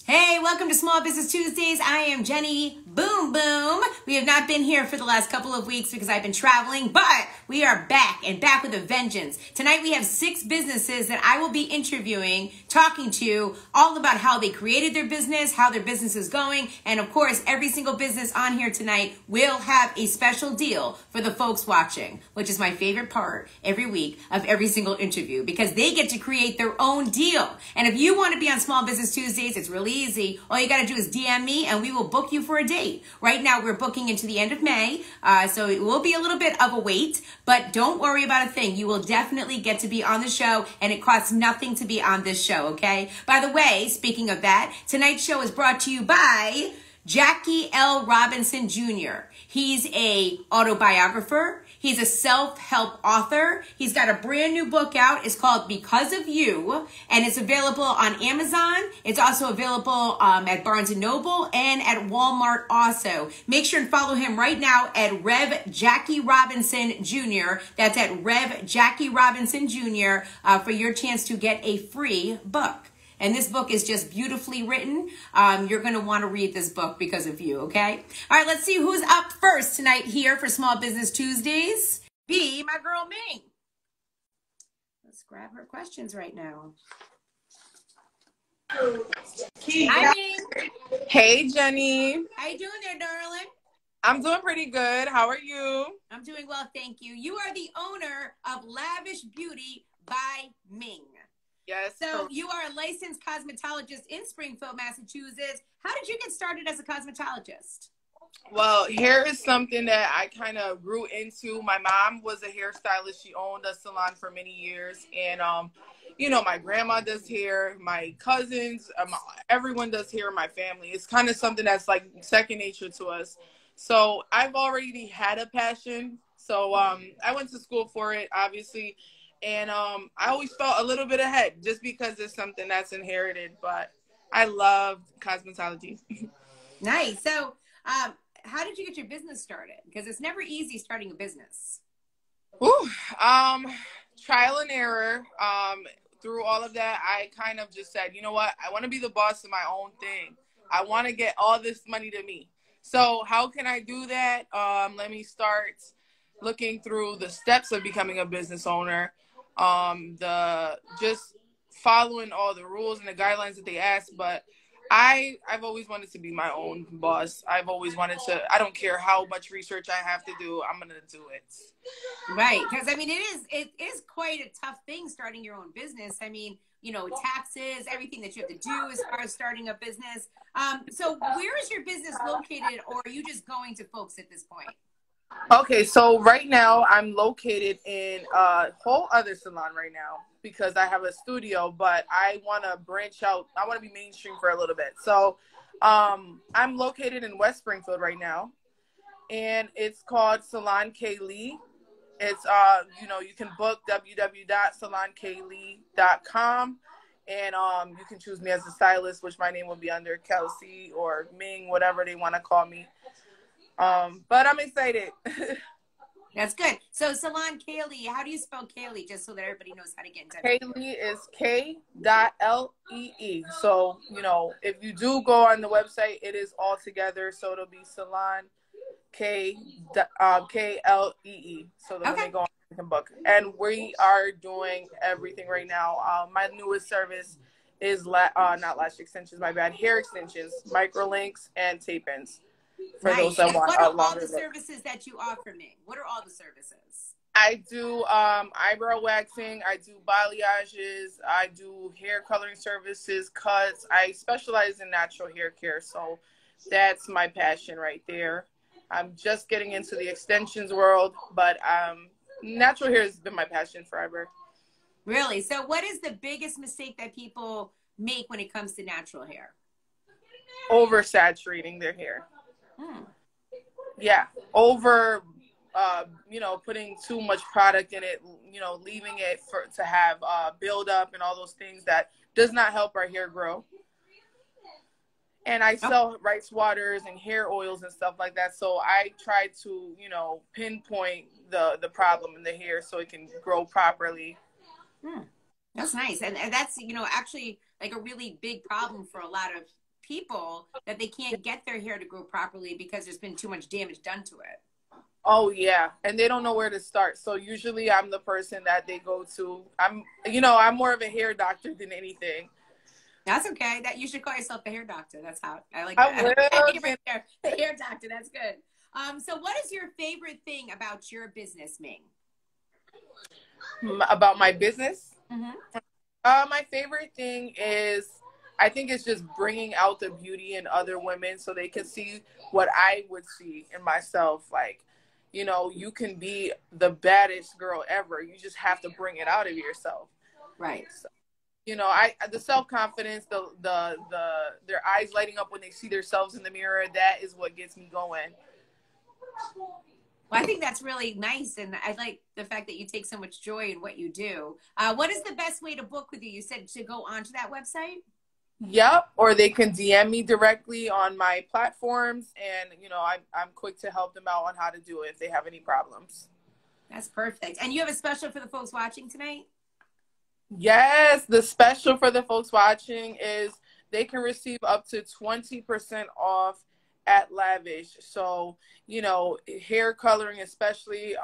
Hey, welcome to Small Business Tuesdays. I am Jenny Boom Boom. We have not been here for the last couple of weeks because I've been traveling, but we are back and back with a vengeance. Tonight we have 6 businesses that I will be interviewing, talking to, all about how they created their business, how their business is going, and of course, every single business on here tonight will have a special deal for the folks watching, which is my favorite part every week of every single interview because they get to create their own deal. And if you want to be on Small Business Tuesdays, it's really easy. All you got to do is DM me and we will book you for a date. Right now we're booking into the end of May, so it will be a little bit of a wait, but don't worry about a thing. You will definitely get to be on the show and it costs nothing to be on this show, okay? By the way, speaking of that, tonight's show is brought to you by Jackie L. Robinson Jr. He's a autobiographer. He's a self-help author. He's got a brand new book out. It's called Because of You, and it's available on Amazon. It's also available at Barnes & Noble and at Walmart also. Make sure and follow him right now at Rev Jackie Robinson Jr. That's at Rev Jackie Robinson Jr. For your chance to get a free book. And this book is just beautifully written. You're going to want to read this book because of you, okay? All right, let's see who's up first tonight here for Small Business Tuesdays. Be my girl, Ming. Let's grab her questions right now. Hi, Ming. Hey, Jenny. How you doing there, darling? I'm doing pretty good. How are you? I'm doing well, thank you. You are the owner of Lavish Beauty by Ming. Yes. So you are a licensed cosmetologist in Springfield, Massachusetts. How did you get started as a cosmetologist? Well, hair is something that I kind of grew into. My mom was a hairstylist. She owned a salon for many years. And, you know, my grandma does hair, my cousins, everyone does hair in my family. It's kind of something that's like second nature to us. So I've already had a passion. So I went to school for it, obviously. And I always felt a little bit ahead just because it's something that's inherited. But I love cosmetology. Nice. So how did you get your business started? Because it's never easy starting a business. Ooh, trial and error. Through all of that, I kind of just said, you know what? I want to be the boss of my own thing. I want to get all this money to me. So how can I do that? Let me start looking through the steps of becoming a business owner. Just following all the rules and the guidelines that they ask, but I've always wanted to be my own boss. I've always wanted to, I don't care how much research I have to do, I'm going to do it. Right. Because I mean, it is quite a tough thing starting your own business. I mean, you know, taxes, everything that you have to do as far as starting a business. So where is your business located, or are you just going to folks at this point? Okay, so right now I'm located in a whole other salon right now because I have a studio, but I want to branch out. I want to be mainstream for a little bit. So I'm located in West Springfield right now, and it's called Salon K. Lee. It's, you know, you can book www.salonklee.com, and you can choose me as a stylist, which my name will be under Kelsey or Ming, whatever they want to call me. But I'm excited. That's good. So Salon Kaylee, how do you spell Kaylee, just so that everybody knows how to get in touch? Kaylee is K.Lee. So, you know, if you do go on the website, it is all together. So it'll be Salon K.Lee. So that when they go on, you can book. And we are doing everything right now. My newest service is not lash extensions, my bad, hair extensions, microlinks, and tape-ins. For nice. those that want what are all the look. services that you offer me? What are all the services? I do eyebrow waxing. I do balayages. I do hair coloring services, cuts. I specialize in natural hair care. So that's my passion right there. I'm just getting into the extensions world, but natural hair has been my passion forever. Really? So what is the biggest mistake that people make when it comes to natural hair? Oversaturating their hair. Yeah, you know, putting too much product in it, you know, leaving it to have build up and all those things that does not help our hair grow. And I sell rice waters and hair oils and stuff like that. So I try to, you know, pinpoint the problem in the hair so it can grow properly. That's nice. And that's, you know, actually like a really big problem for a lot of people that they can't get their hair to grow properly because there's been too much damage done to it. Oh yeah, and they don't know where to start. So usually I'm the person that they go to. I'm more of a hair doctor than anything. That's okay. That you should call yourself the hair doctor. That's how I like I that. will. Right there. The hair doctor. That's good. So what is your favorite thing about your business, Ming? About my business? Mm-hmm. My favorite thing is, I think it's just bringing out the beauty in other women so they can see what I would see in myself. Like, you can be the baddest girl ever. You just have to bring it out of yourself. Right. So, the self-confidence, their eyes lighting up when they see themselves in the mirror, that is what gets me going. Well, I think that's really nice, and I like the fact that you take so much joy in what you do. What is the best way to book with you? You said to go onto that website? Yep, or they can DM me directly on my platforms, and I'm quick to help them out on how to do it if they have any problems. That's perfect. And you have a special for the folks watching tonight? Yes, the special for the folks watching is they can receive up to 20% off at Lavish. So, hair coloring, especially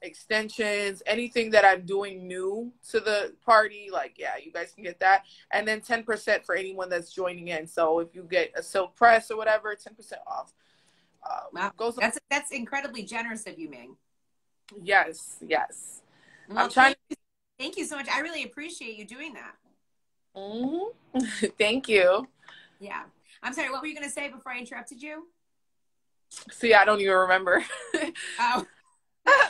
extensions, anything that I'm doing new to the party, like, yeah, you guys can get that. And then 10% for anyone that's joining in. So if you get a silk press or whatever, 10% off. Wow. That's incredibly generous of you, Ming. Yes. Well, I'm trying to... Thank you so much. I really appreciate you doing that. Mm-hmm. Thank you. Yeah. I'm sorry, what were you going to say before I interrupted you? See, I don't even remember. Oh.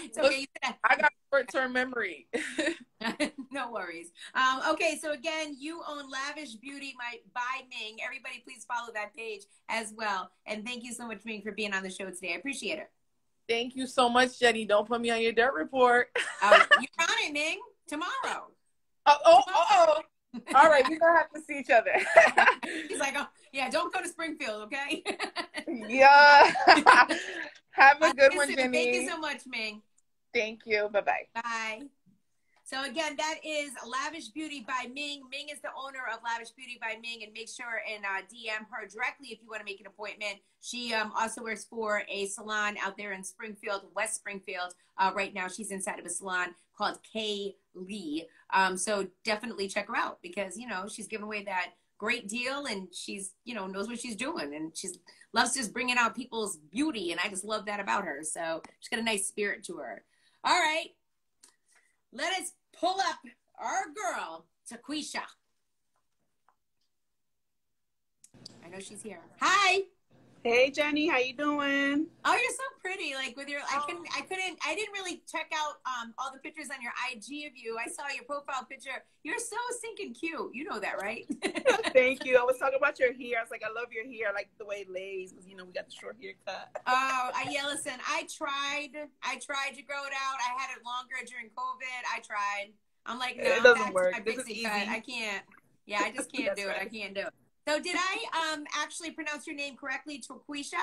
It's okay. I got short-term memory. No worries. Okay, so again, you own Lavish Beauty by Ming. Everybody, please follow that page as well. And thank you so much, Ming, for being on the show today. I appreciate it. Thank you so much, Jenny. Don't put me on your dirt report. You're on it, Ming. Tomorrow. Oh. All right, we're going to have to see each other. He's like, oh, yeah, don't go to Springfield, okay? Yeah. Have a good one, Jenny. Thank you so much, Ming. Thank you. Bye-bye. Bye. So again, that is Lavish Beauty by Ming. Ming is the owner of Lavish Beauty by Ming, and make sure and DM her directly if you want to make an appointment. She also works for a salon out there in Springfield, West Springfield. Right now, she's inside of a salon called K. Lee. So definitely check her out because, she's giving away that great deal, and she's, knows what she's doing, and she loves just bringing out people's beauty, and I just love that about her. So she's got a nice spirit to her. All right. Let us pull up our girl, Taquisha. I know she's here. Hi. Hey Jenny, how you doing? Oh, you're so pretty. Like with your, I didn't really check out all the pictures on your IG of you. I saw your profile picture. You're so stinking cute. You know that, right? Thank you. I was talking about your hair. I was like, I love your hair. I like the way it lays because we got the short haircut. Oh, yeah. Listen, I tried to grow it out. I had it longer during COVID. I tried. I'm like, no, it doesn't work. This is easy. Cut. I can't. Yeah, I just can't do it. I can't do it. So did I actually pronounce your name correctly, Taquisha?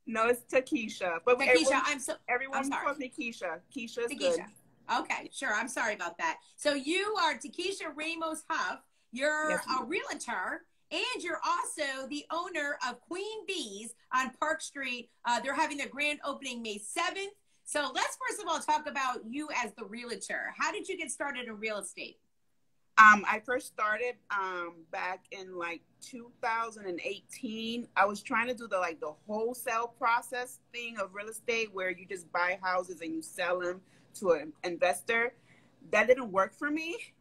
No, it's Takisha. But Takisha, everyone calls me Keisha. Keisha's good. Okay, sure. I'm sorry about that. So you are Takisha Ramos Huff. You're a realtor, and you're also the owner of Queen Bees on Park Street. They're having their grand opening May 7th. So let's first of all talk about you as the realtor. How did you get started in real estate? I first started back in 2018. I was trying to do the wholesale process thing of real estate where you just buy houses and you sell them to an investor. That didn't work for me.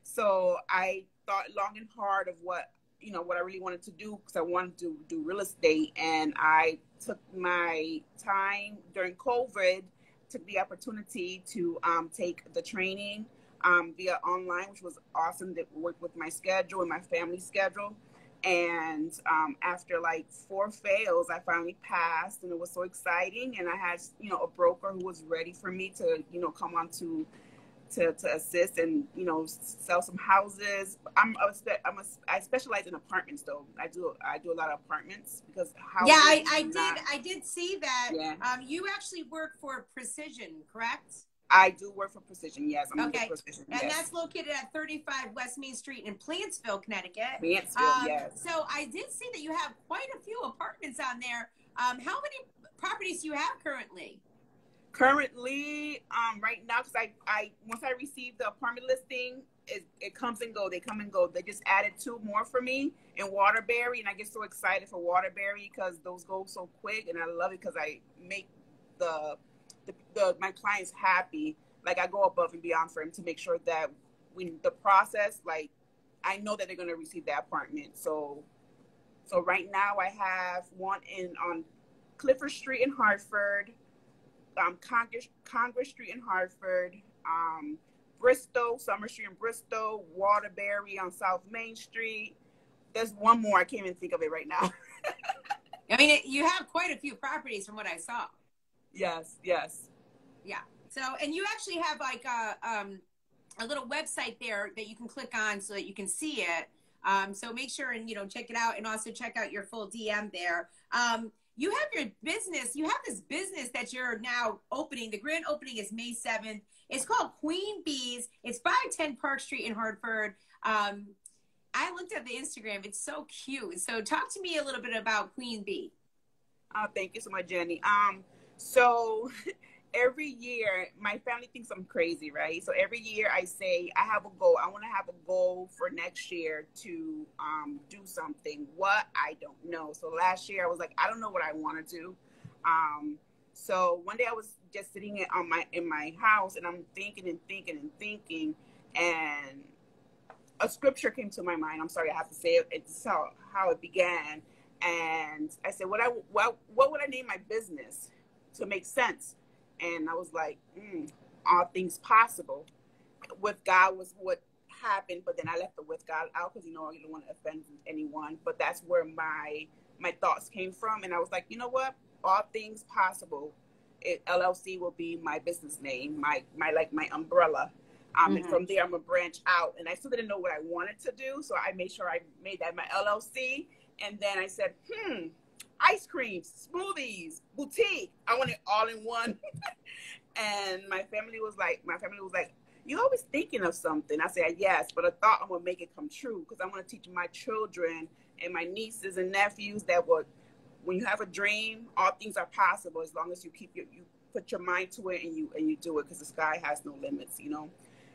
So I thought long and hard of what I really wanted to do because I wanted to do real estate, and I took my time during COVID, took the opportunity to take the training via online, which was awesome. That worked with my schedule and my family schedule. And after 4 fails, I finally passed, and it was so exciting. And I had, a broker who was ready for me to, come on to assist and, sell some houses. I specialize in apartments though. I do a lot of apartments because I did see that. Yeah. You actually work for Precision, correct? I do work for Precision, yes. I'm Okay. with Precision, And yes. that's located at 35 West Main Street in Plantsville, Connecticut. Plantsville, yes. So I did see that you have quite a few apartments on there. How many properties do you have currently? Currently, right now, because I once I received the apartment listing, it comes and go. They come and go. They just added 2 more for me in Waterbury, and I get so excited for Waterbury because those go so quick, and I love it because I make my clients happy. Like, I go above and beyond for them to make sure that when the process, like, I know that they're going to receive that apartment. So right now I have one on Clifford Street in Hartford, Congress Street in Hartford, Bristol, Summer Street in Bristol, Waterbury on South Main Street. There's one more. I can't even think of it right now. I mean, you have quite a few properties from what I saw. Yes. Yeah. So, and you actually have like a little website there that you can click on so that you can see it. So make sure and, check it out, and also check out your full DM there. You have your business. You have this business that you're now opening. The grand opening is May 7th. It's called Queen Bees. It's 510 Park Street in Hartford. I looked at the Instagram. It's so cute. So talk to me a little bit about Queen Bee. Thank you so much, Jenny. So every year, my family thinks I'm crazy, right? So every year I say, I have a goal. I want to have a goal for next year to do something. What? I don't know. So last year I was like, I don't know what I want to do. So one day I was just sitting in my house, and I'm thinking, and a scripture came to my mind. I'm sorry, I have to say it. It's how it began. And I said, what would I name my business to make sense? And I was like, all things possible. With God was what happened, but then I left the with God out because, I didn't want to offend anyone. But that's where my thoughts came from. And I was like, you know what? All things possible. LLC will be my business name, my umbrella. And from there, I'm going to branch out. And I still didn't know what I wanted to do. So I made sure I made that my LLC. And then I said, ice creams, smoothies, boutique. I want it all in one. And my family was like, you always thinking of something. I said, yes, but I thought I'm going to make it come true because I want to teach my children and my nieces and nephews that when you have a dream, all things are possible as long as you you put your mind to it and you do it, because the sky has no limits,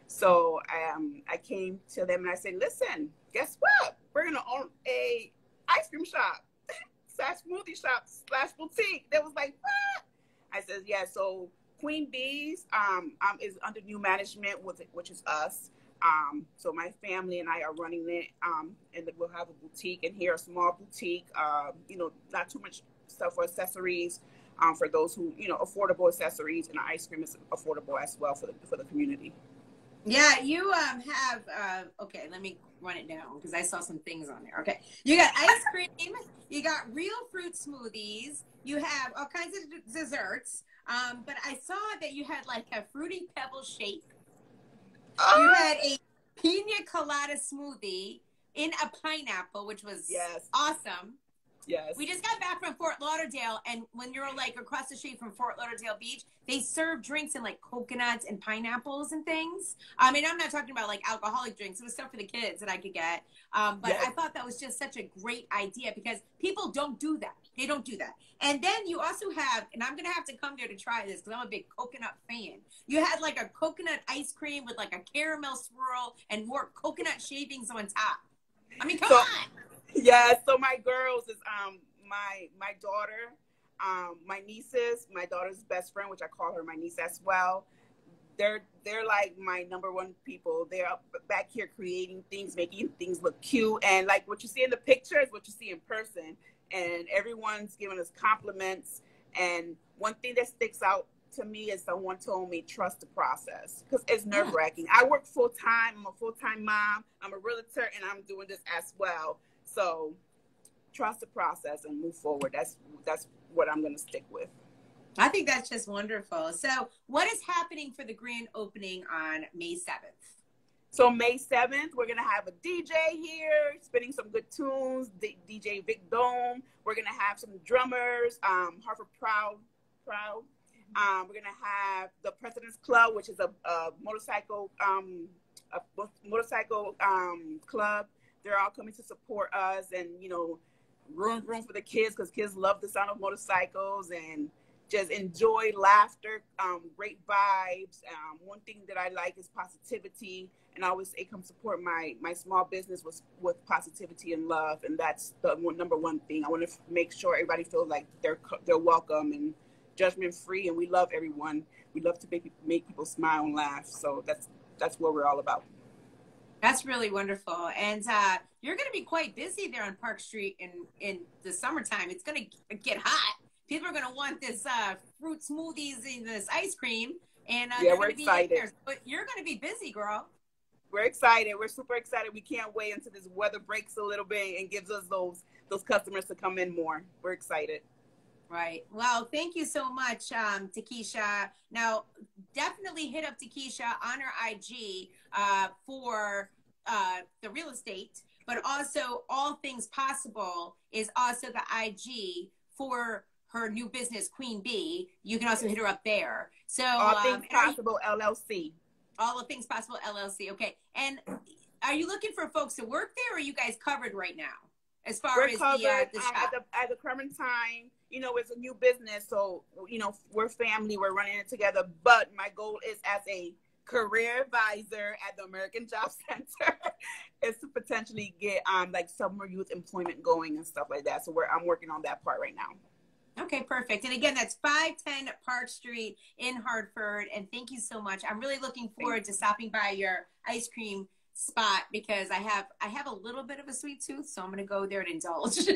So I came to them and I said, listen, guess what? We're going to own a ice cream shop / smoothie shop / boutique. They was like, what? I said, yeah. So Queen Bees is under new management, which is us. So my family and I are running it, and we'll have a boutique in here, a small boutique. Not too much stuff for accessories, for those who affordable accessories, and ice cream is affordable as well for the community. Yeah, you have, okay, let me run it down because I saw some things on there. Okay, you got ice cream, you got real fruit smoothies, you have all kinds of desserts, but I saw that you had like a Fruity Pebble shake. You had a Pina Colada smoothie in a pineapple, which was awesome. Yes. We just got back from Fort Lauderdale, and when you're like across the street from Fort Lauderdale Beach, they serve drinks in like coconuts and pineapples and things. I mean, I'm not talking about like alcoholic drinks. It was stuff for the kids that I could get. But I thought that was just such a great idea because people don't do that. They don't do that. And then you also have, and I'm going to have to come there to try this because I'm a big coconut fan. You had like a coconut ice cream with like a caramel swirl and more coconut shavings on top. I mean, come on. Yeah, so my girls is my daughter, my nieces, my daughter's best friend, which I call her my niece as well. They're like my number one people. They're back here creating things, making things look cute, and like what you see in the picture is what you see in person. And everyone's giving us compliments. And one thing that sticks out to me is someone told me, trust the process, because it's nerve-wracking. I work full-time. I'm a full-time mom. I'm a realtor, and I'm doing this as well. So trust the process and move forward. That's what I'm going to stick with. I think that's just wonderful. So what is happening for the grand opening on May 7th? So May 7th, we're going to have a DJ here spinning some good tunes, DJ Vic Dome. We're going to have some drummers, Harvard Proud. We're gonna have the President's Club, which is a motorcycle club. They're all coming to support us, and room for the kids, because kids love the sound of motorcycles and just enjoy laughter, great vibes. One thing that I like is positivity, and I always say come support my small business with positivity and love, and that's the number one thing. I want to make sure everybody feels like they're welcome and judgment free, and we love everyone. We love to make people smile and laugh. So that's what we're all about. That's really wonderful. And you're going to be quite busy there on Park Street in the summertime. It's going to get hot. People are going to want this fruit smoothies and this ice cream. And yeah, we're excited. But you're going to be busy, girl. We're excited. We're super excited. We can't wait until this weather breaks a little bit and gives us those customers to come in more. We're excited. Right. Well, thank you so much, Takesha. Now, definitely hit up Takesha on her IG for the real estate, but also All Things Possible is also the IG for her new business, Queen Bee. You can also hit her up there. So All Things Possible LLC. All the Things Possible LLC. Okay. And are you looking for folks to work there, or are you guys covered right now? As far we're as covered, the shop? at the current time, it's a new business, so we're family, we're running it together. But my goal is, as a career advisor at the American Job Center, is to potentially get like summer youth employment going and stuff like that. So I'm working on that part right now. Okay, perfect. And again, that's 510 Park Street in Hartford. And thank you so much. I'm really looking forward to stopping by your ice cream spot, because I have a little bit of a sweet tooth, so I'm going to go there and indulge.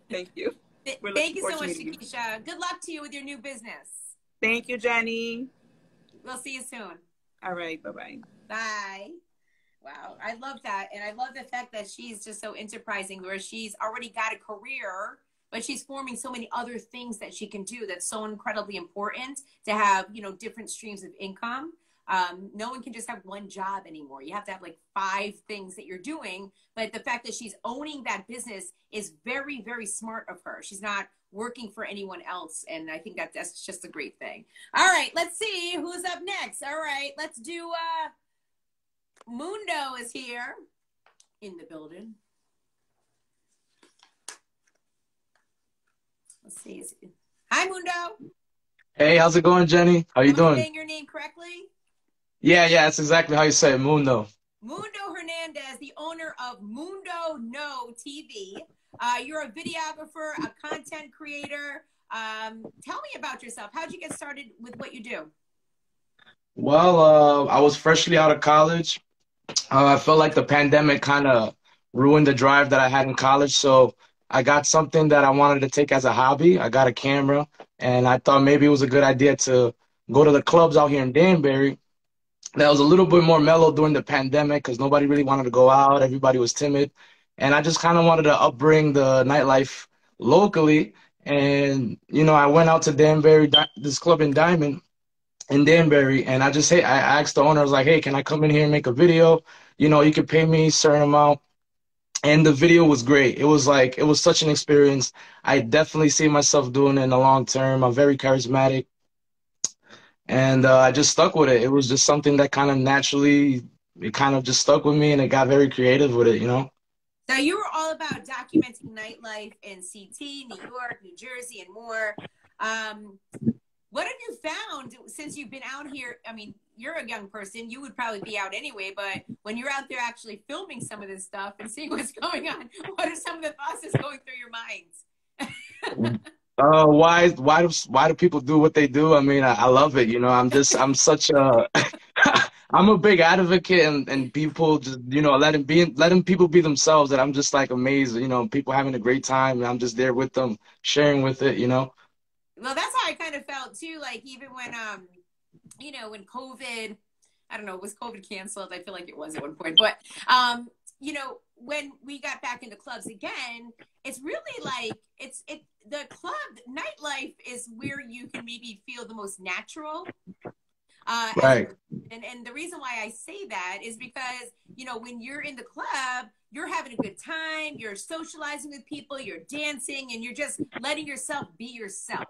Thank you. Thank you so much, Takesha. Good luck to you with your new business. Thank you, Jenny. We'll see you soon. All right. Bye-bye. Bye. Wow. I love that. And I love the fact that she's just so enterprising, where she's already got a career, but she's forming so many other things that she can do that's so incredibly important to have, different streams of income. No one can just have one job anymore. You have to have like 5 things that you're doing. But the fact that she's owning that business is very, very smart of her. She's not working for anyone else. And I think that's just a great thing. All right, let's see who's up next. All right, let's do Mundo is here in the building. Let's see. Hi, Mundo. Hey, how's it going, Jenny? How you doing? Am I saying your name correctly? Yeah, that's exactly how you say it, Mundo. Mundo Hernandez, the owner of Mundo No TV. You're a videographer, a content creator. Tell me about yourself. How'd you get started with what you do? Well, I was freshly out of college. I felt like the pandemic kind of ruined the drive that I had in college, so I got something that I wanted to take as a hobby. I got a camera, and I thought maybe it was a good idea to go to the clubs out here in Danbury. That was a little bit more mellow during the pandemic because nobody really wanted to go out. Everybody was timid. And I just kind of wanted to upbring the nightlife locally. And, I went out to Danbury, this club in Diamond in Danbury. And I asked the owner, I was like, hey, can I come in here and make a video? You could pay me a certain amount. And the video was great. It was such an experience. I definitely see myself doing it in the long term. I'm very charismatic. And I just stuck with it. It was just something that kind of naturally, it kind of just stuck with me, and it got very creative with it, So you were all about documenting nightlife in CT, New York, New Jersey, and more. What have you found since you've been out here? I mean, you're a young person. You would probably be out anyway, but when you're out there actually filming some of this stuff and seeing what's going on, what are some of the thoughts that's going through your minds? Why do people do what they do? I mean, I love it. I'm such a, I'm a big advocate, and people just, letting people be themselves. And I'm just like amazed, people having a great time, and I'm just there with them, sharing with it, Well, that's how I kind of felt too. Like even when, when COVID, I don't know, was COVID canceled? I feel like it was at one point, but, when we got back into clubs again, it's really like the club nightlife is where you can maybe feel the most natural. Right. And the reason why I say that is because, when you're in the club, you're having a good time, you're socializing with people, you're dancing, and you're just letting yourself be yourself.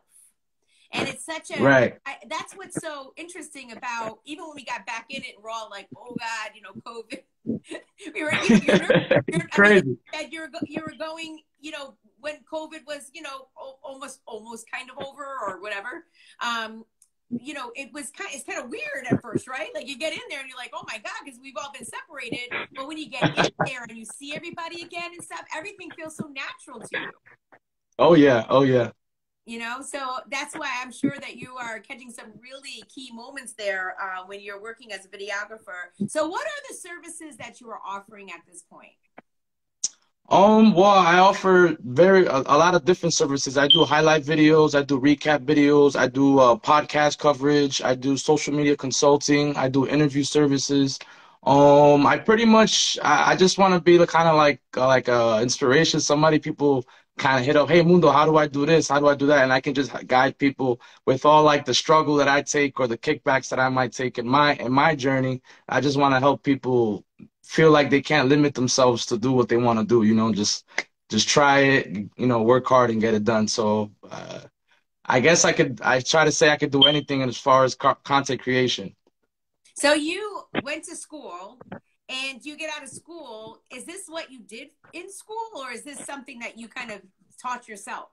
And it's such a, Right. that's what's so interesting about, even when we got back in it and we're all like, oh God, you know, COVID. We were, you know, I mean, Crazy. that you were going, you know, when COVID was, you know, almost kind of over or whatever. You know, it's kind of weird at first, right? Like you get in there and you're like, oh my God, because we've all been separated. But when you get in there and you see everybody again and stuff, everything feels so natural to you. Oh yeah. Oh yeah. You know, so that's why I'm sure that you are catching some really key moments there when you're working as a videographer. So what are the services that you are offering at this point? Well, I offer a lot of different services. I do highlight videos, I do recap videos, I do podcast coverage, I do social media consulting, I do interview services. I pretty much I just want to be the kind of like inspiration. Somebody people kind of hit up, hey Mundo, how do I do this? How do I do that? And I can just guide people with all like the struggle that I take or the kickbacks that I might take in my journey. I just want to help people feel like they can't limit themselves to do what they want to do, you know, just try it, you know, work hard and get it done. So I guess I try to say I could do anything as far as content creation. So you went to school and you get out of school. Is this what you did in school or is this something that you kind of taught yourself?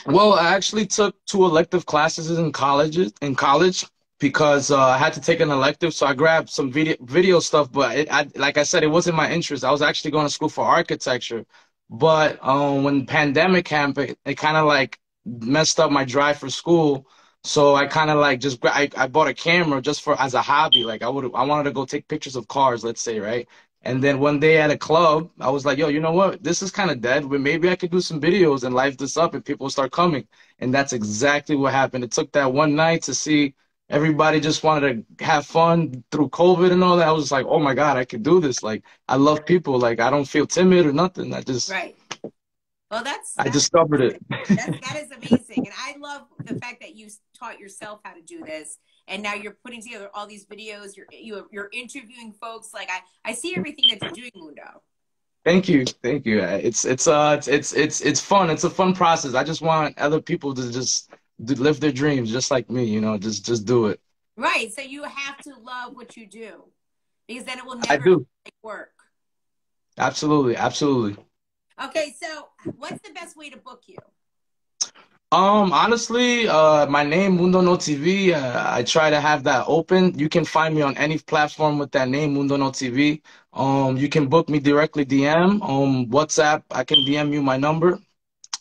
Well, I actually took 2 elective classes in college because I had to take an elective, so I grabbed some video stuff. But like I said, it wasn't my interest. I was actually going to school for architecture, but when pandemic happened, it kind of like messed up my drive for school. So I kind of like I bought a camera just for as a hobby. Like I wanted to go take pictures of cars, let's say, right? And then one day at a club, I was like, yo, you know what? This is kind of dead, but maybe I could do some videos and live this up and people will start coming. And that's exactly what happened. It took that one night to see everybody just wanted to have fun through COVID and all that. I was like, oh my God, I could do this. Like, I love people. Like, I don't feel timid or nothing. Right. Well, I discovered it. That is amazing. And I love the fact that you taught yourself how to do this. And now you're putting together all these videos. You're interviewing folks. Like I see everything that you're doing, Mundo. Thank you. Thank you. It's fun. It's a fun process. I just want other people to just live their dreams just like me, you know, just do it. Right. So you have to love what you do because then it will never I do. work. Absolutely. Absolutely. Okay. So what's the best way to book you? Honestly, my name, Mundo No TV, I try to have that open. You can find me on any platform with that name, Mundo No TV. You can book me directly DM. WhatsApp, I can DM you my number.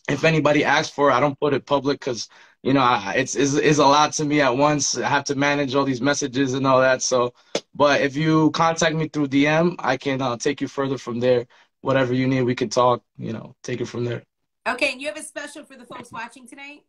If anybody asks for it, I don't put it public because, you know, it's a lot to me at once. I have to manage all these messages and all that. So, but if you contact me through DM, I can take you further from there. Whatever you need, we can talk, you know, take it from there. Okay, and you have a special for the folks watching tonight?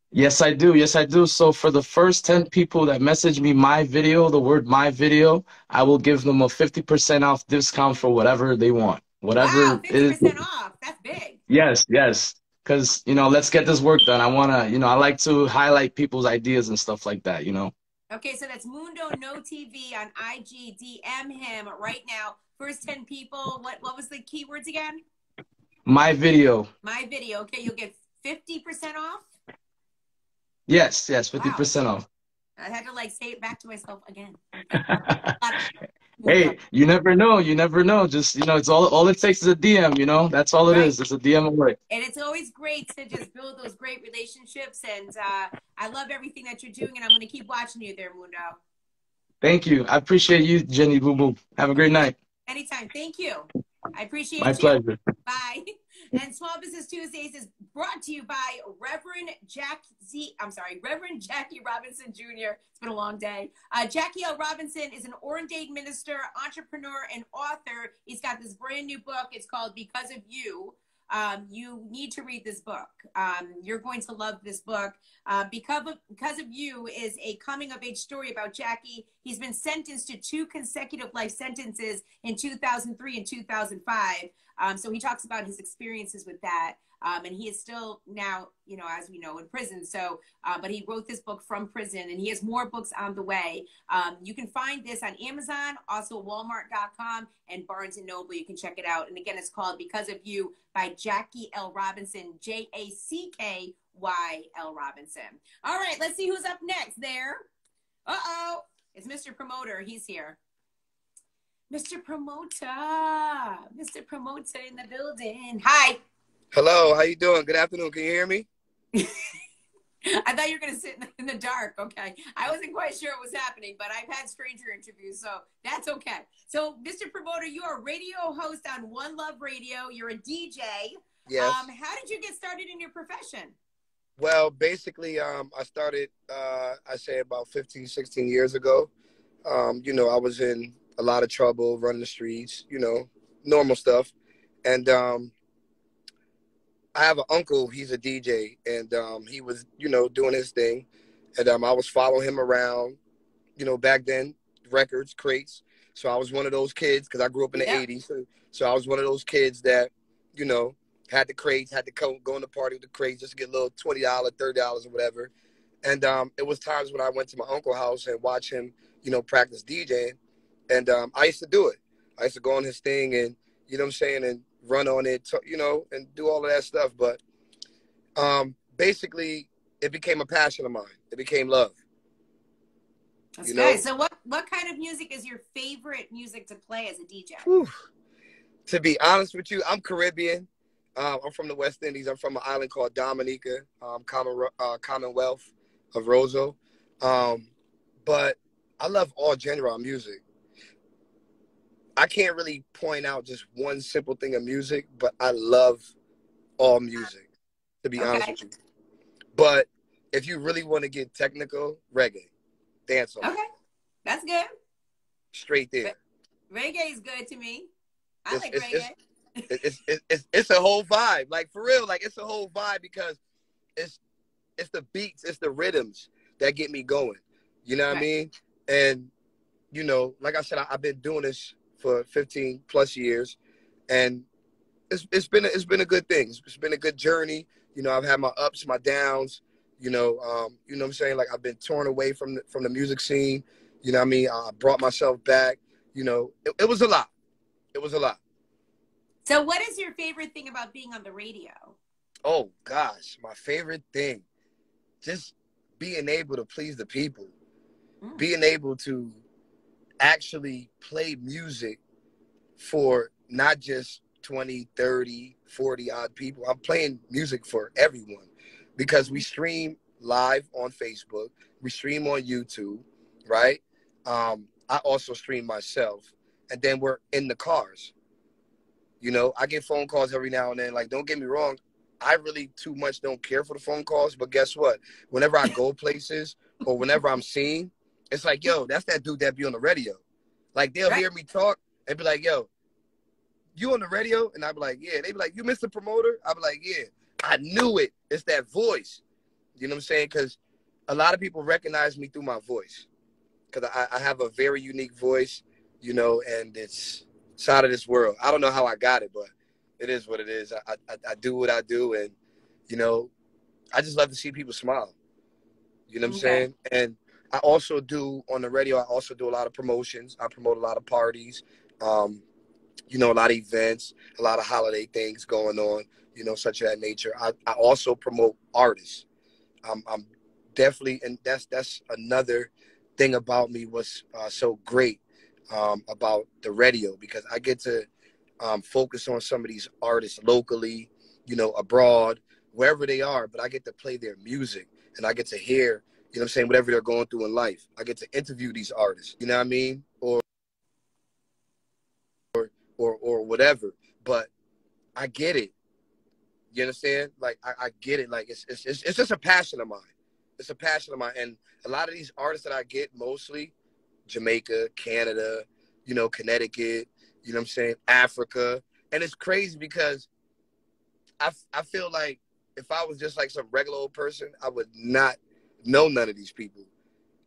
Yes, I do. Yes, I do. So for the first 10 people that message me my video, the word my video, I will give them a 50% off discount for whatever they want. Whatever wow, 50% off. That's big. Yes, yes. Because, you know, let's get this work done. I want to, you know, I like to highlight people's ideas and stuff like that, you know. Okay, so that's Mundo No TV on IG. DM him right now. First 10 people. What was the keywords again? My video. My video. Okay, you'll get 50% off? Yes, 50% off. I had to like say it back to myself again. Hey, you never know. You never know. Just, you know, it's all it takes is a DM, you know. That's all it is. It's a DM away. And it's always great to just build those great relationships. And I love everything that you're doing. And I'm going to keep watching you there, Mundo. Thank you. I appreciate you, Jenny Boo Boo. Have a great night. Anytime. Thank you. I appreciate My pleasure. Bye. And Small Business Tuesdays is brought to you by Reverend Jackie Robinson Jr. It's been a long day. Jackie L. Robinson is an ordained minister, entrepreneur, and author. He's got this brand new book. It's called Because of You. You need to read this book. You're going to love this book. Because of You is a coming-of-age story about Jackie. He's been sentenced to 2 consecutive life sentences in 2003 and 2005. So he talks about his experiences with that. And he is still now, you know, as we know, in prison. So, but he wrote this book from prison, and he has more books on the way. You can find this on Amazon, also Walmart.com, and Barnes & Noble. You can check it out. And again, it's called Because of You by Jackie L. Robinson, Jackyl Robinson. All right, let's see who's up next there. Uh-oh, it's Mr. Promoter. He's here. Mr. Promoter in the building. Hi. Hello, how you doing? Good afternoon. Can you hear me? I thought you were going to sit in the dark. Okay. I wasn't quite sure what was happening, but I've had stranger interviews, so that's okay. So, Mr. Promoter, you are a radio host on One Love Radio. You're a DJ. Yes. How did you get started in your profession? Well, basically, I started, I say about 15, 16 years ago. You know, I was in a lot of trouble, running the streets, you know, normal stuff. And I have an uncle, he's a DJ, and he was, you know, doing his thing. And I was following him around, you know, back then, records, crates. So I was one of those kids, because I grew up in the 80s. So I was one of those kids that, you know, had the crates, had to go in the party with the crates just to get a little $20, $30 or whatever. And it was times when I went to my uncle's house and watch him, you know, practice DJing. And I used to do it. I used to go on his thing and, you know what I'm saying, and run on it, you know, and do all of that stuff. But basically, it became a passion of mine. It became love. That's good. So what kind of music is your favorite music to play as a DJ? Whew. To be honest with you, I'm Caribbean. I'm from the West Indies. I'm from an island called Dominica, Commonwealth of Roseau. But I love all genre of music. I can't really point out just one simple thing of music, but I love all music, to be honest with you. But if you really want to get technical, reggae, dancehall. Okay, that's good. Straight there. Reggae is good to me. I like reggae. It's a whole vibe, like for real, like it's a whole vibe because it's the beats, it's the rhythms that get me going. You know what I mean? And you know, like I said, I've been doing this for 15 plus years, and it's been a good thing. It's been a good journey. You know, I've had my ups, my downs. You know what I'm saying? Like I've been torn away from the music scene. You know what I mean? I brought myself back. You know, it was a lot. It was a lot. So what is your favorite thing about being on the radio? Oh, gosh, my favorite thing. Just being able to please the people. Being able to actually play music for not just 20, 30, 40 odd people. I'm playing music for everyone because we stream live on Facebook. We stream on YouTube, right? I also stream myself. And then we're in the cars. You know, I get phone calls every now and then. Like, don't get me wrong. I really too much don't care for the phone calls. But guess what? Whenever I go places or whenever I'm seen, it's like, yo, that's that dude that be on the radio. Like, they'll hear me talk and be like, yo, you on the radio? And I'll be like, yeah. They be like, you Mr. Promoter? I'll be like, yeah. I knew it. It's that voice. You know what I'm saying? Because a lot of people recognize me through my voice. Because I have a very unique voice, you know, and it's out of this world. I don't know how I got it, but it is what it is. I do what I do, and, you know, I just love to see people smile. You know what I'm saying? And I also do, on the radio, I also do a lot of promotions. I promote a lot of parties, you know, a lot of events, a lot of holiday things going on, you know, such of that nature. I also promote artists. I'm definitely, and that's another thing about me was so great about the radio, because I get to focus on some of these artists locally, you know, abroad, wherever they are, but I get to play their music and I get to hear, you know what I'm saying, whatever they're going through in life. I get to interview these artists, you know what I mean? Or whatever. But I get it. You understand? Like, I get it. Like, it's just a passion of mine. It's a passion of mine. And a lot of these artists that I get, mostly Jamaica, Canada, you know, Connecticut, you know what I'm saying, Africa. And it's crazy because I feel like if I was just like some regular old person, I would not know none of these people.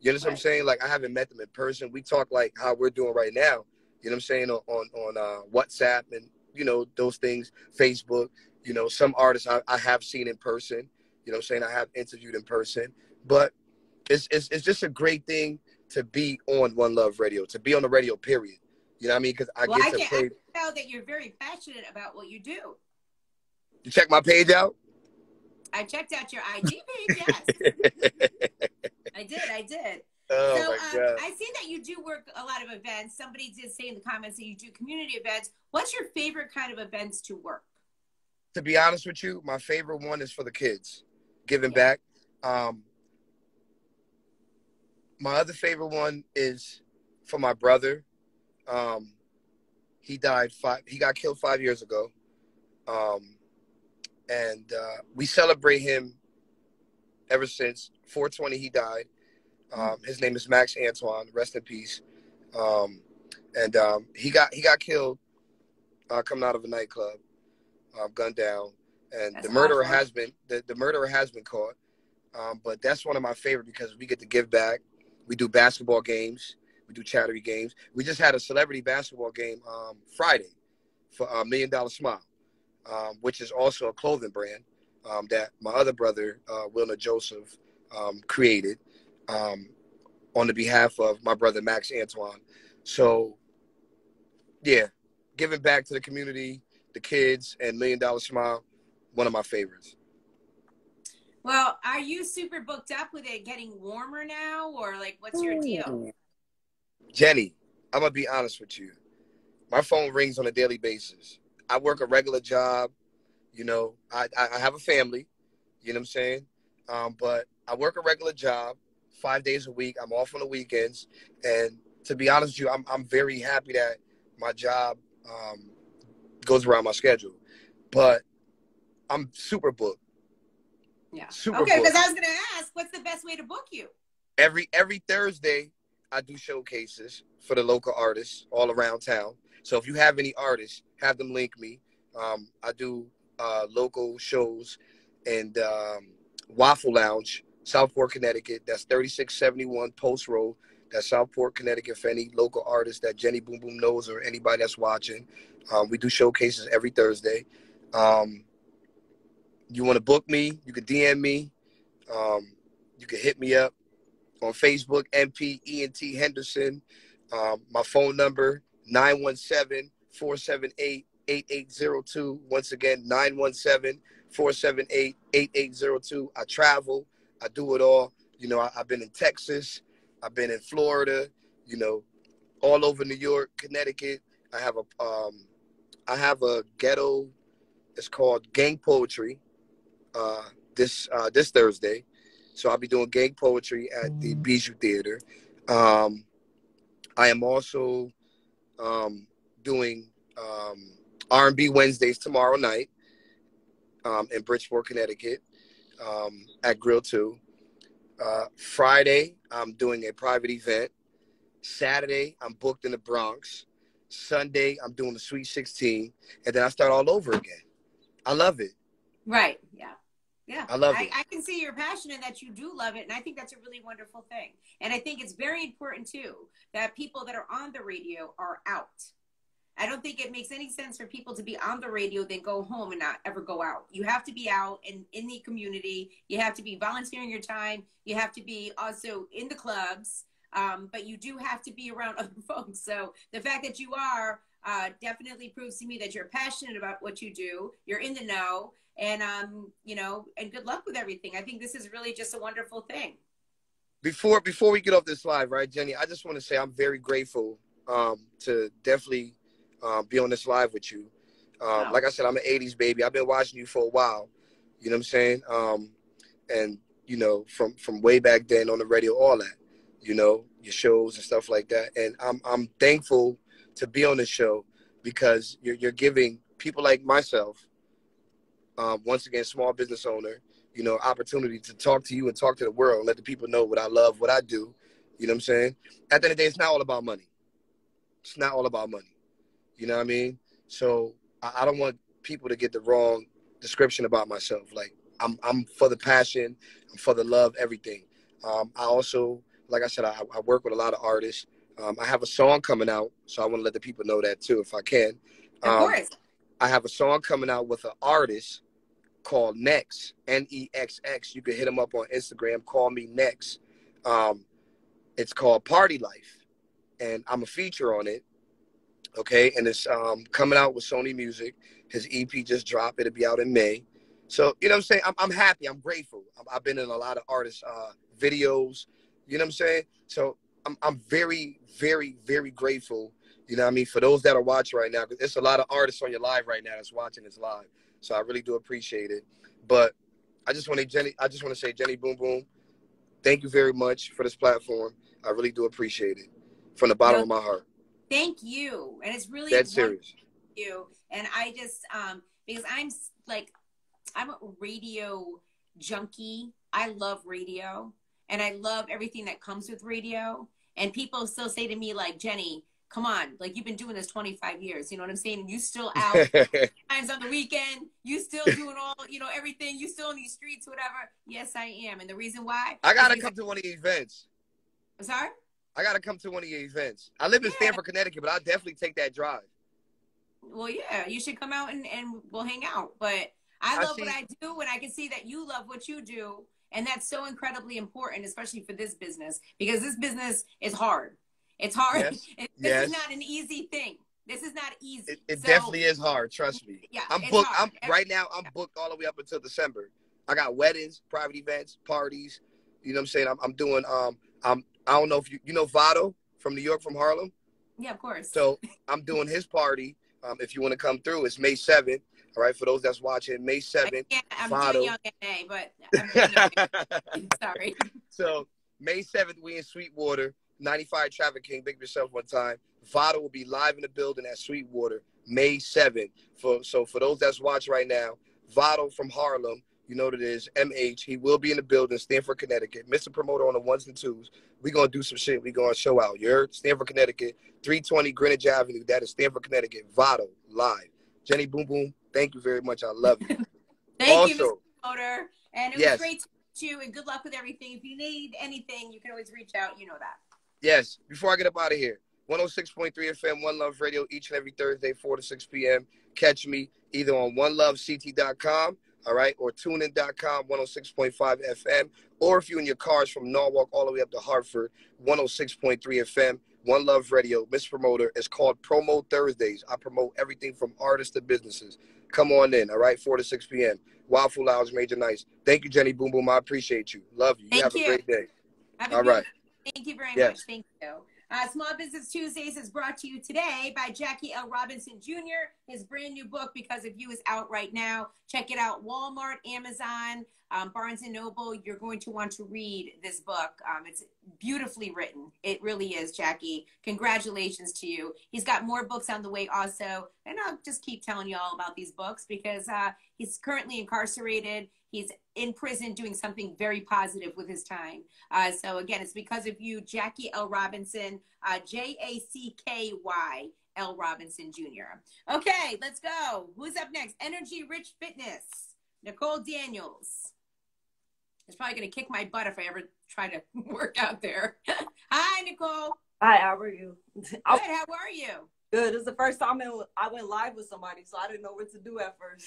You understand what I'm saying? Like, I haven't met them in person. We talk like how we're doing right now, you know what I'm saying, on WhatsApp and you know, those things, Facebook, you know, some artists I have seen in person, you know what I'm saying? I have interviewed in person, but it's just a great thing to be on One Love Radio, to be on the radio, period. You know what I mean? Because I Well, get I to can play. tell that you're very passionate about what you do. You check my page out? I checked out your IG page, yes. I did. Oh So my God. I see that you do work a lot of events. Somebody did say in the comments that you do community events. What's your favorite kind of events to work? To be honest with you, my favorite one is for the kids, giving back. My other favorite one is for my brother. He got killed 5 years ago. And we celebrate him ever since 4/20 he died. His name is Max Antoine. Rest in peace. And he got killed coming out of a nightclub, gunned down. And That's the murderer awful. has been caught. But that's one of my favorite because we get to give back. We do basketball games. We do charity games. We just had a celebrity basketball game Friday for $1 Million Smile, which is also a clothing brand that my other brother, Wilner Joseph, created on the behalf of my brother, Max Antoine. So, yeah, giving back to the community, the kids, and $1 Million Smile, one of my favorites. Well, are you super booked up with it getting warmer now, or like what's your deal? Jenny, I'm going to be honest with you. My phone rings on a daily basis. I work a regular job. You know, I have a family, you know what I'm saying? But I work a regular job 5 days a week. I'm off on the weekends. And to be honest with you, I'm very happy that my job goes around my schedule. But I'm super booked. Yeah. Super okay, booked. because I was going to ask, what's the best way to book you? Every Thursday, I do showcases for the local artists all around town. So if you have any artists, have them link me. I do local shows and Waffle Lounge, Southport, Connecticut. That's 3671 Post Road. That's Southport, Connecticut. For any local artists that Jenny Boom Boom knows or anybody that's watching, we do showcases every Thursday. You want to book me, you can DM me. You can hit me up on Facebook, MP Henderson. My phone number, 917-478-8802. Once again, 917-478-8802. I travel. I do it all. You know, I've been in Texas. I've been in Florida, you know, all over New York, Connecticut. I have a ghetto. It's called Gang Poetry this Thursday. So I'll be doing gang poetry at the Bijou Theater. I am also doing R&B Wednesdays tomorrow night in Bridgeport, Connecticut at Grill 2. Friday, I'm doing a private event. Saturday, I'm booked in the Bronx. Sunday, I'm doing the Sweet 16. And then I start all over again. I love it. Right, yeah. Yeah, I love it. I can see your passion and that you do love it. And I think that's a really wonderful thing. And I think it's very important, too, that people that are on the radio are out. I don't think it makes any sense for people to be on the radio, then go home and not ever go out. You have to be out in the community. You have to be volunteering your time. You have to be also in the clubs. But you do have to be around other folks. So the fact that you are definitely proves to me that you're passionate about what you do. You're in the know. And, you know, and good luck with everything. I think this is really just a wonderful thing. Before we get off this live, right, Jenny, I just want to say I'm very grateful to definitely be on this live with you. Like I said, I'm an 80s baby. I've been watching you for a while. You know what I'm saying? And, you know, from way back then on the radio, all that, you know, your shows and stuff like that. And I'm thankful to be on this show because you're giving people like myself, once again, small business owner, you know, opportunity to talk to you and talk to the world and let the people know what I love, what I do. You know what I'm saying? At the end of the day, it's not all about money. It's not all about money. You know what I mean? So I don't want people to get the wrong description about myself. Like I'm for the passion, I'm for the love, everything. I also, like I said, I work with a lot of artists. I have a song coming out, so I want to let the people know that too, if I can. Of course. I have a song coming out with an artist called Next, Nexx. You can hit him up on Instagram. Call me Next. It's called Party Life, and I'm a feature on it. Okay, and it's coming out with Sony Music. His EP just dropped. It'll be out in May. So, you know what I'm saying? I'm happy. I'm grateful. I've been in a lot of artists' videos. You know what I'm saying? So I'm very, very, very grateful. You know what I mean? For those that are watching right now, because there's a lot of artists on your live right now that's watching this live. So I really do appreciate it. But I just want to say, Jenny Boom Boom, thank you very much for this platform. I really do appreciate it from the bottom of my heart. Thank you. And it's really dead serious. You. And I just because I'm a radio junkie. I love radio and I love everything that comes with radio. And people still say to me, like, Jenny, come on, like, you've been doing this 25 years. You know what I'm saying? You still out times on the weekend. You still doing all, you know, everything. You still in these streets, whatever. Yes, I am. And the reason why. I got to come to one of the events. I'm sorry? I got to come to one of your events. I live in Stamford, Connecticut, but I'll definitely take that drive. Well, yeah, you should come out and we'll hang out. But I love what I do, and I can see that you love what you do. And that's so incredibly important, especially for this business, because this business is hard. It's hard. Yes. This is not an easy thing. This is not easy. It definitely is hard. Trust me. Yeah, I'm booked. Right now, I'm booked all the way up until December. I got weddings, private events, parties. You know what I'm saying? I'm doing, I don't know if you know Vado from New York, from Harlem. Yeah, of course. So I'm doing his party. If you want to come through, it's May 7th. All right, for those that's watching, May 7th. I'm Vado. doing Young NA, but I'm doing sorry. So May 7th, we in Sweetwater, 95 Traffic King. Big yourself one time. Vado will be live in the building at Sweetwater, May 7th. So for those that's watching right now, Vado from Harlem, you know what it is, MH. He will be in the building, Stamford, Connecticut. Mr. Promoter on the ones and twos. We're going to do some shit. We're going to show out. You heard? Stamford, Connecticut, 320 Greenwich Avenue. That is Stamford, Connecticut. Vado, live. Jenny Boom Boom, thank you very much. I love you. Thank you, Mr. Promoter. And it was great to meet you, and good luck with everything. If you need anything, you can always reach out. You know that. Yes. Before I get up out of here, 106.3 FM, One Love Radio, each and every Thursday, 4 to 6 p.m. Catch me either on onelovect.com, all right, or tunein.com, 106.5 FM, or if you're in your cars from Norwalk all the way up to Hartford, 106.3 FM, One Love Radio. Miss Promoter, it's called Promo Thursdays. I promote everything from artists to businesses. Come on in, all right, 4 to 6 p.m. Wild Fool Lounge, Major Nights. Thank you, Jenny Boom Boom. I appreciate you. Love you. You have a great day. All right. Thank you very much. Thank you. Small Business Tuesdays is brought to you today by Jackie L. Robinson Jr. His brand new book, Because of You, is out right now. Check it out. Walmart, Amazon, Barnes & Noble. You're going to want to read this book. It's beautifully written. It really is, Jackie. Congratulations to you. He's got more books on the way also. And I'll just keep telling you all about these books because he's currently incarcerated. He's in prison doing something very positive with his time. So again, it's Because of You, Jackie L. Robinson, Jacky L. Robinson Jr. Okay, let's go. Who's up next? Energy Rich Fitness, Nicole Daniels. It's probably going to kick my butt if I ever try to work out there. Hi, Nicole. Hi, how are you? Good, how are you? Good. It's the first time I went live with somebody, so I didn't know what to do at first.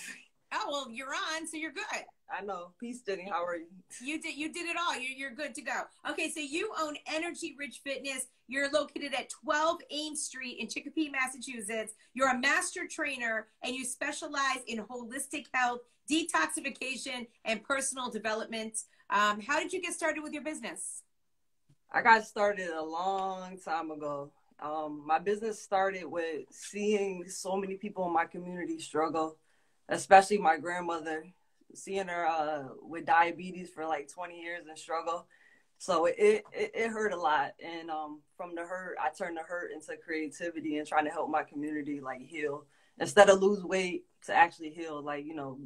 Oh, well, you're on, so you're good. I know. Peace, Jenny. How are you? You did it all. You're good to go. Okay, so you own Energy Rich Fitness. You're located at 12 Ames Street in Chicopee, Massachusetts. You're a master trainer, and you specialize in holistic health, detoxification, and personal development. How did you get started with your business? I got started a long time ago. My business started with seeing so many people in my community struggle, especially my grandmother, seeing her with diabetes for like 20 years and struggle. So it hurt a lot. And from the hurt, I turned the hurt into creativity and trying to help my community like heal. Instead of lose weight, to actually heal, like, you know,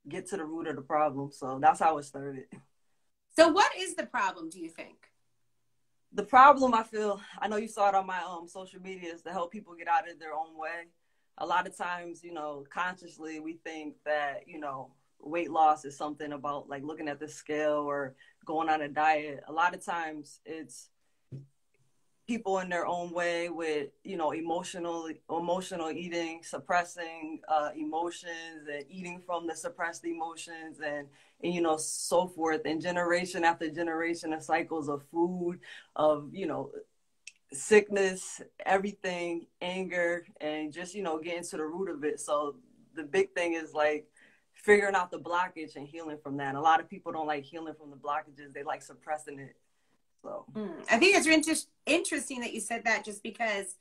get to the root of the problem. So that's how it started. So what is the problem, do you think? The problem, I know you saw it on my social media, is to help people get out of their own way. A lot of times, you know, consciously we think that, you know, weight loss is something about like looking at the scale or going on a diet. A lot of times it's people in their own way with, you know, emotional eating, suppressing emotions and eating from the suppressed emotions and, you know, so forth. And generation after generation of cycles of food, of, you know, sickness, everything, anger, and just, you know, getting to the root of it. So the big thing is like figuring out the blockage and healing from that. And a lot of people don't like healing from the blockages. They like suppressing it. So I think it's interesting that you said that, just because,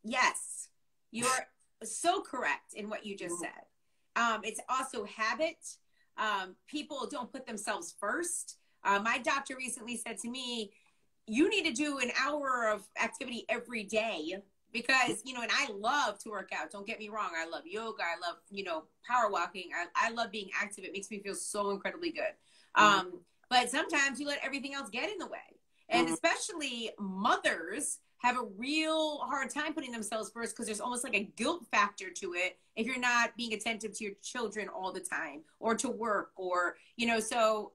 yes, you're so correct in what you just said. It's also habit. People don't put themselves first. My doctor recently said to me, you need to do an hour of activity every day, because, you know, and I love to work out. Don't get me wrong. I love yoga. I love, you know, power walking. I love being active. It makes me feel so incredibly good. But sometimes you let everything else get in the way. And especially mothers have a real hard time putting themselves first, because there's almost like a guilt factor to it if you're not being attentive to your children all the time, or to work, or, you know, so